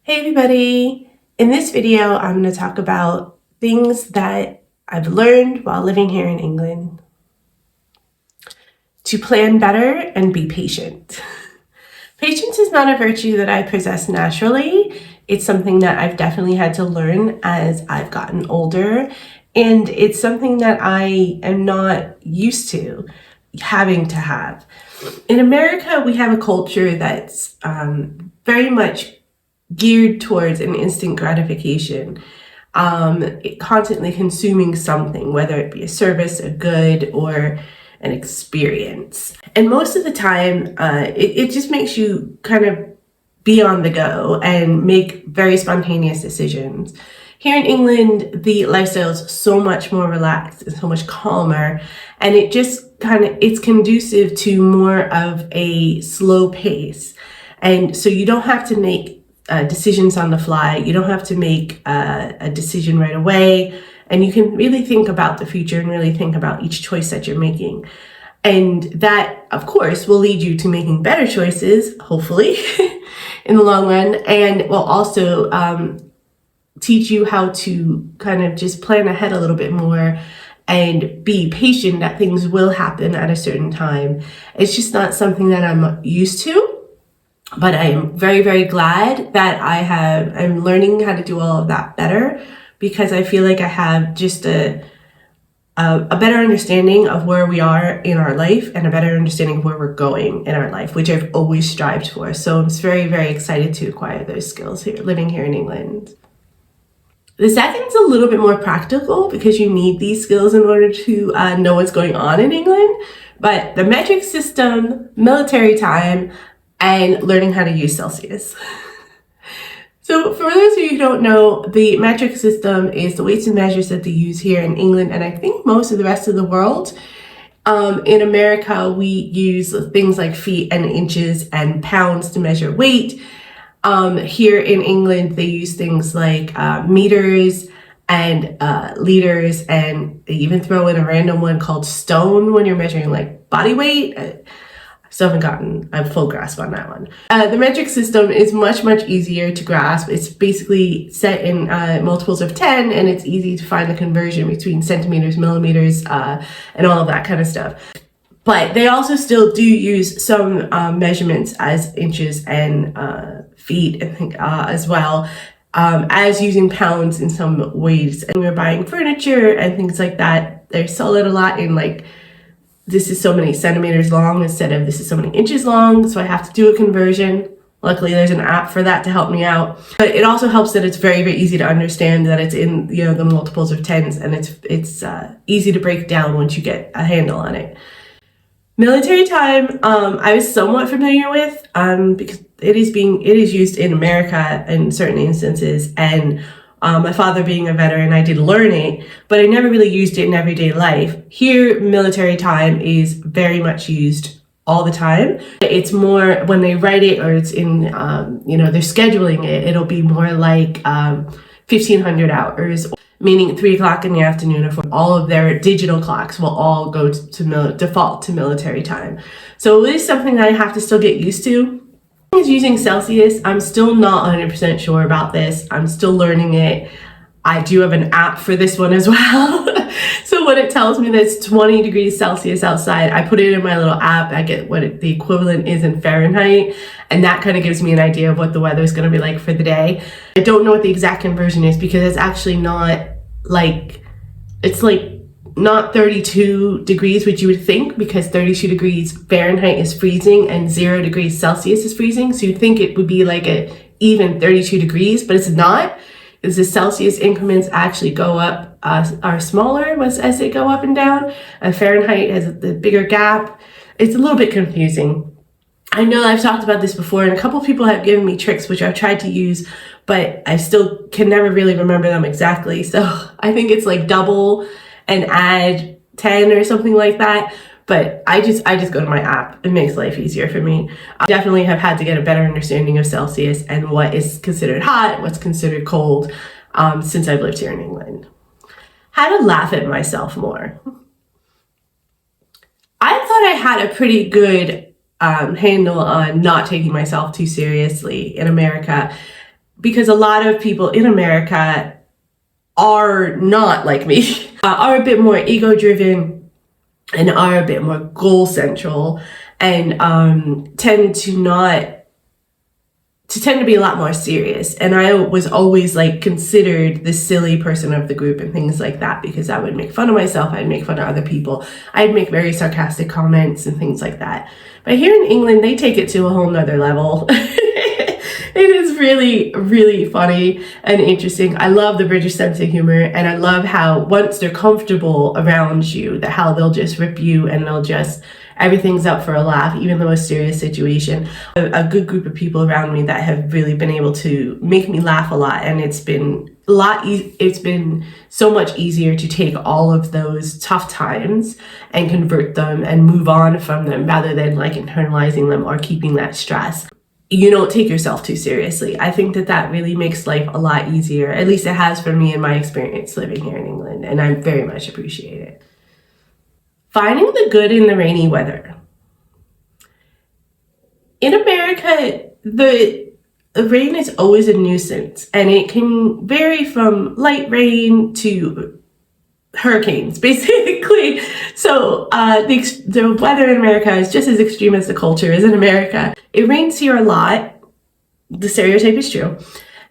Hey everybody! In this video, I'm going to talk about things that I've learned while living here in England. To plan better and be patient. Patience is not a virtue that I possess naturally. It's something that I've definitely had to learn as I've gotten older, and it's something that I am not used to having to have. In America, we have a culture that's very much geared towards an instant gratification, constantly consuming something, whether it be a service, a good, or an experience. And most of the time, it just makes you kind of be on the go and make very spontaneous decisions. Here in England, the lifestyle is so much more relaxed and so much calmer, and it just it's conducive to more of a slow pace. And so you don't have to make decisions on the fly. You don't have to make a decision right away, and you can really think about the future and really think about each choice that you're making. And that, of course, will lead you to making better choices, hopefully, in the long run, and will also teach you how to kind of just plan ahead a little bit more and be patient that things will happen at a certain time. It's just not something that I'm used to. But I am very, very glad that I'm learning how to do all of that better, because I feel like I have just a better understanding of where we are in our life and a better understanding of where we're going in our life, which I've always strived for. So I'm very, very excited to acquire those skills here, living here in England. The second's a little bit more practical because you need these skills in order to know what's going on in England. But the metric system, military time, and learning how to use Celsius. So for those of you who don't know, the metric system is the weights and measures that they use here in England, and I think most of the rest of the world. In America, we use things like feet and inches and pounds to measure weight. Here in England, they use things like meters and liters, and they even throw in a random one called stone when you're measuring like body weight. Still haven't gotten a full grasp on that one. The metric system is much, much easier to grasp. It's basically set in multiples of 10, and it's easy to find the conversion between centimeters, millimeters, and all of that kind of stuff. But they also still do use some measurements as inches and feet, I think, as well, as using pounds in some ways. And we're buying furniture and things like that. They sell it a lot in like, this is so many centimeters long instead of this is so many inches long. So I have to do a conversion. Luckily, there's an app for that to help me out. But it also helps that it's very, very easy to understand that it's in, the multiples of tens, and it's easy to break down once you get a handle on it. Military time, I was somewhat familiar with because it is used in America in certain instances, and my father being a veteran, I did learn it, but I never really used it in everyday life. Here, military time is very much used all the time. It's more when they write it, or it's in, they're scheduling it, it'll be more like 1500 hours, meaning 3 o'clock in the afternoon, or all of their digital clocks will all go to default to military time. So it is something that I have to still get used to. Is using Celsius. I'm still not 100% sure about this. I'm still learning it. I do have an app for this one as well. So when it tells me that it's 20 degrees Celsius outside, I put it in my little app. I get what the equivalent is in Fahrenheit, and that kind of gives me an idea of what the weather is going to be like for the day. I don't know what the exact conversion is because it's actually not like, it's like not 32 degrees, which you would think, because 32 degrees Fahrenheit is freezing and 0 degrees Celsius is freezing. So you'd think it would be like a even 32 degrees, but it's not. Because the Celsius increments actually go up, are smaller as they go up and down. Fahrenheit has the bigger gap. It's a little bit confusing. I know I've talked about this before, and a couple people have given me tricks, which I've tried to use, but I still can never really remember them exactly. So I think it's like double and add 10 or something like that. But I just go to my app. It makes life easier for me. I definitely have had to get a better understanding of Celsius and what is considered hot, what's considered cold, since I've lived here in England. How to laugh at myself more. I thought I had a pretty good handle on not taking myself too seriously in America. because a lot of people in America are not like me, are a bit more ego driven and are a bit more goal central, and tend to be a lot more serious. And I was always like considered the silly person of the group and things like that, because I would make fun of myself, I'd make fun of other people, I'd make very sarcastic comments and things like that. But here in England, they take it to a whole nother level. It is really, really funny and interesting. I love the British sense of humor, and I love how once they're comfortable around you, that how they'll just rip you and they'll just, everything's up for a laugh, even though it's a serious situation. A good group of people around me that have really been able to make me laugh a lot, and it's been it's been so much easier to take all of those tough times and convert them and move on from them, rather than like internalizing them or keeping that stress. You don't take yourself too seriously. I think that really makes life a lot easier. At least it has for me in my experience living here in England, and I very much appreciate it. Finding the good in the rainy weather. In America, the rain is always a nuisance, and it can vary from light rain to hurricanes, basically. So the weather in America is just as extreme as the culture is in America. It rains here a lot. The stereotype is true.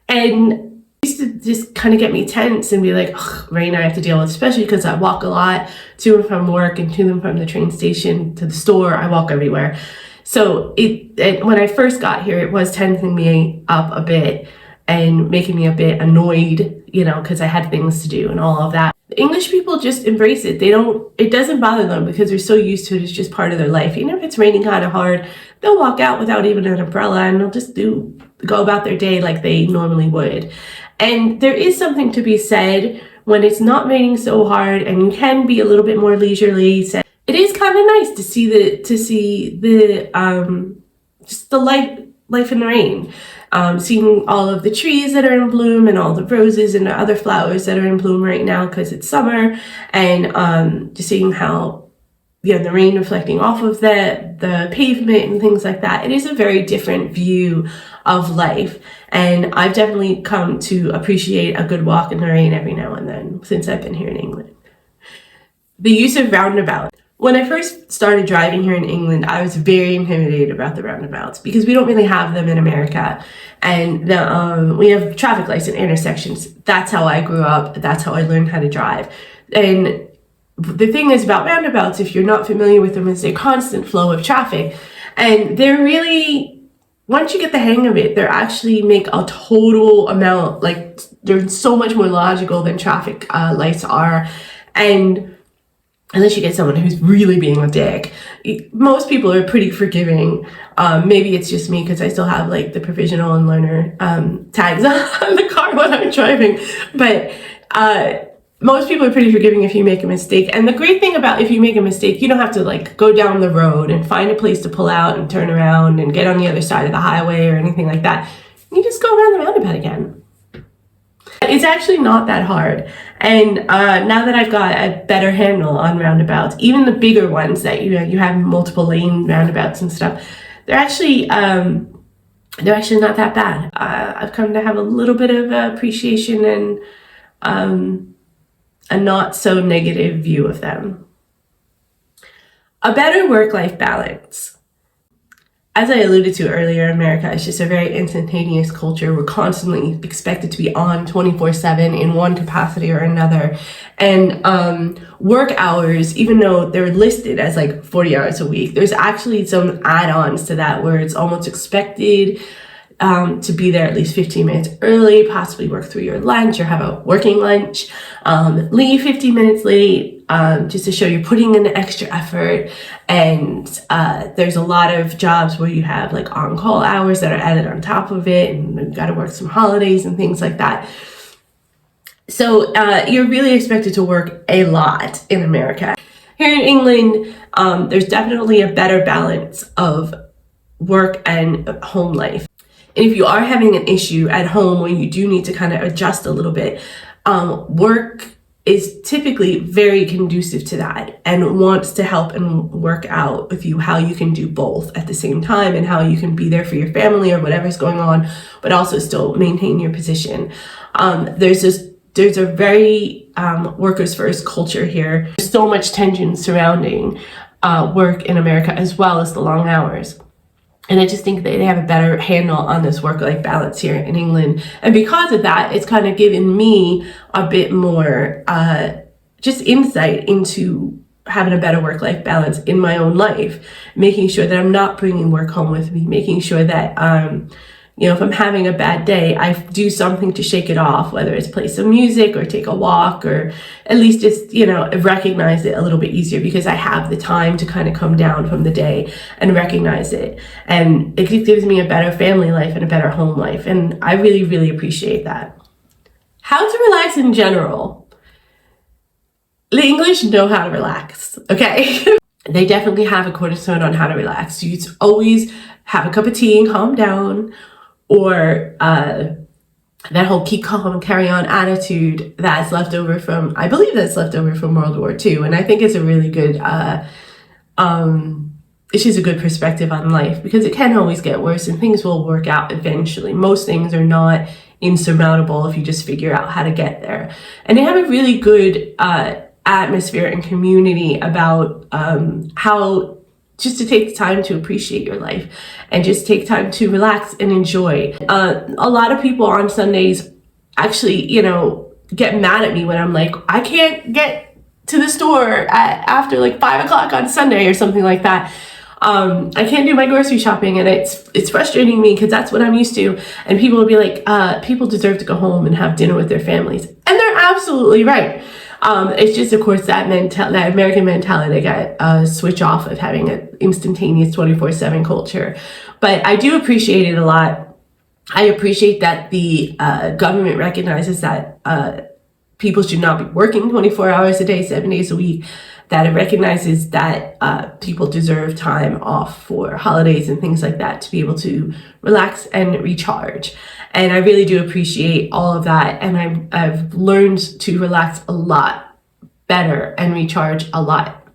And it used to just kind of get me tense and be like, rain I have to deal with, especially because I walk a lot to and from work and to and from the train station to the store. I walk everywhere. So when I first got here, it was tensing me up a bit and making me a bit annoyed, because I had things to do and all of that. English people just embrace it. It doesn't bother them because they're so used to it. It's just part of their life. Even if it's raining kind of hard, they'll walk out without even an umbrella, and they'll just go about their day like they normally would. And there is something to be said when it's not raining so hard and you can be a little bit more leisurely. So it is kind of nice to see the just the life in the rain. Seeing all of the trees that are in bloom and all the roses and the other flowers that are in bloom right now because it's summer, and just seeing how the rain reflecting off of the pavement and things like that. It is a very different view of life, and I've definitely come to appreciate a good walk in the rain every now and then since I've been here in England. The use of roundabouts. When I first started driving here in England, I was very intimidated about the roundabouts because we don't really have them in America. And we have traffic lights and intersections. That's how I grew up. That's how I learned how to drive. And the thing is about roundabouts, if you're not familiar with them, is a constant flow of traffic. And they're really, once you get the hang of it, they actually make a total amount, like they're so much more logical than traffic lights are. And unless you get someone who's really being a dick, most people are pretty forgiving. Maybe it's just me because I still have like the provisional and learner tags on the car when I'm driving. But most people are pretty forgiving if you make a mistake. And the great thing about if you make a mistake, you don't have to like go down the road and find a place to pull out and turn around and get on the other side of the highway or anything like that. You just go around the roundabout again. It's actually not that hard. And now that I've got a better handle on roundabouts, even the bigger ones that you have multiple lane roundabouts and stuff, they're actually not that bad. I've come to have a little bit of appreciation and a not so negative view of them. A better work-life balance. As I alluded to earlier, America is just a very instantaneous culture. We're constantly expected to be on 24/7 in one capacity or another. And work hours, even though they're listed as like 40 hours a week, there's actually some add-ons to that where it's almost expected to be there at least 15 minutes early, possibly work through your lunch or have a working lunch, leave 15 minutes late, just to show you're putting in the extra effort. And there's a lot of jobs where you have like on-call hours that are added on top of it, and you've got to work some holidays and things like that. So you're really expected to work a lot in America. Here in England, there's definitely a better balance of work and home life. And if you are having an issue at home where you do need to kind of adjust a little bit, work is typically very conducive to that and wants to help and work out with you how you can do both at the same time, and how you can be there for your family or whatever's going on, but also still maintain your position. There's a very workers first culture here. There's so much tension surrounding work in America, as well as the long hours. And I just think that they have a better handle on this work-life balance here in England. And because of that, it's kind of given me a bit more just insight into having a better work-life balance in my own life, making sure that I'm not bringing work home with me, making sure that, if I'm having a bad day, I do something to shake it off, whether it's play some music or take a walk, or at least just, recognize it a little bit easier, because I have the time to kind of come down from the day and recognize it. And it gives me a better family life and a better home life. And I really, really appreciate that. How to relax in general. The English know how to relax, okay? They definitely have a cornerstone on how to relax. You always have a cup of tea and calm down, or that whole keep calm and carry on attitude that's left over from, I believe that's left over from World War II. And I think it's a really good, it's just a good perspective on life, because it can always get worse and things will work out eventually. Most things are not insurmountable if you just figure out how to get there. And they have a really good atmosphere and community about how just to take the time to appreciate your life and just take time to relax and enjoy. A lot of people on Sundays actually, get mad at me when I'm like, I can't get to the store after like 5 o'clock on Sunday or something like that. I can't do my grocery shopping, and it's frustrating me because that's what I'm used to. And people will be like, people deserve to go home and have dinner with their families. And they're absolutely right. It's just, of course, that American mentality got switch off of having an instantaneous 24/7 culture. But I do appreciate it a lot. I appreciate that the government recognizes that people should not be working 24 hours a day, 7 days a week. That it recognizes that people deserve time off for holidays and things like that to be able to relax and recharge. And I really do appreciate all of that. And I've learned to relax a lot better and recharge a lot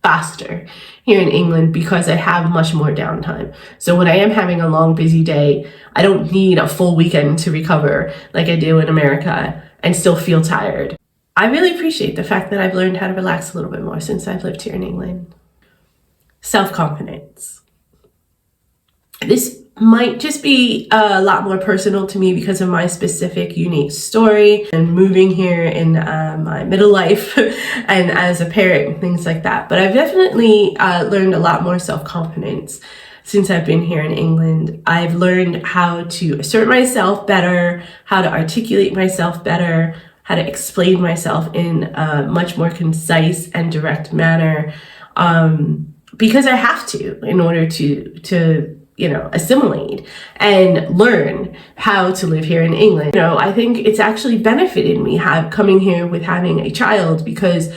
faster here in England because I have much more downtime. So when I am having a long, busy day, I don't need a full weekend to recover like I do in America and still feel tired. I really appreciate the fact that I've learned how to relax a little bit more since I've lived here in England. Self-confidence. This might just be a lot more personal to me because of my specific unique story and moving here in my middle life and as a parent and things like that. But I've definitely learned a lot more self-confidence since I've been here in England. I've learned how to assert myself better, how to articulate myself better, how to explain myself in a much more concise and direct manner, because I have to in order to assimilate and learn how to live here in England. I think it's actually benefited me coming here with having a child, because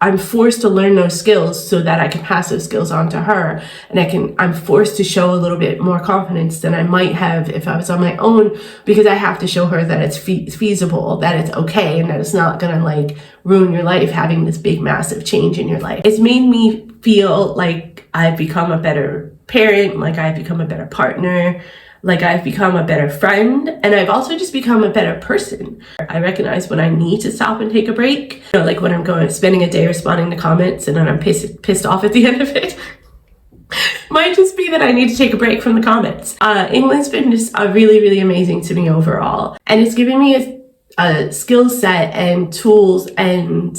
I'm forced to learn those skills so that I can pass those skills on to her. And I'm forced to show a little bit more confidence than I might have if I was on my own, because I have to show her that it's feasible, that it's okay, and that it's not gonna ruin your life having this big, massive change in your life. It's made me feel like I've become a better parent, like I've become a better partner, like I've become a better friend, and I've also just become a better person. I recognize when I need to stop and take a break, like when I'm spending a day responding to comments and then I'm pissed off at the end of it. Might just be that I need to take a break from the comments. England's been just really, really amazing to me overall, and it's given me a skill set and tools and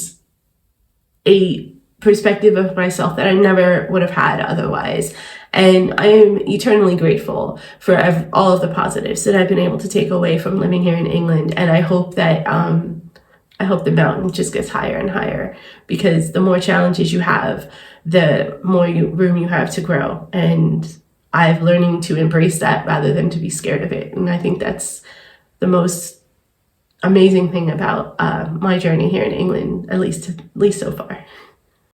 a perspective of myself that I never would have had otherwise. And I am eternally grateful for all of the positives that I've been able to take away from living here in England. And I hope that the mountain just gets higher and higher, because the more challenges you have, the more room you have to grow. And I'm learning to embrace that rather than to be scared of it. And I think that's the most amazing thing about my journey here in England, at least so far.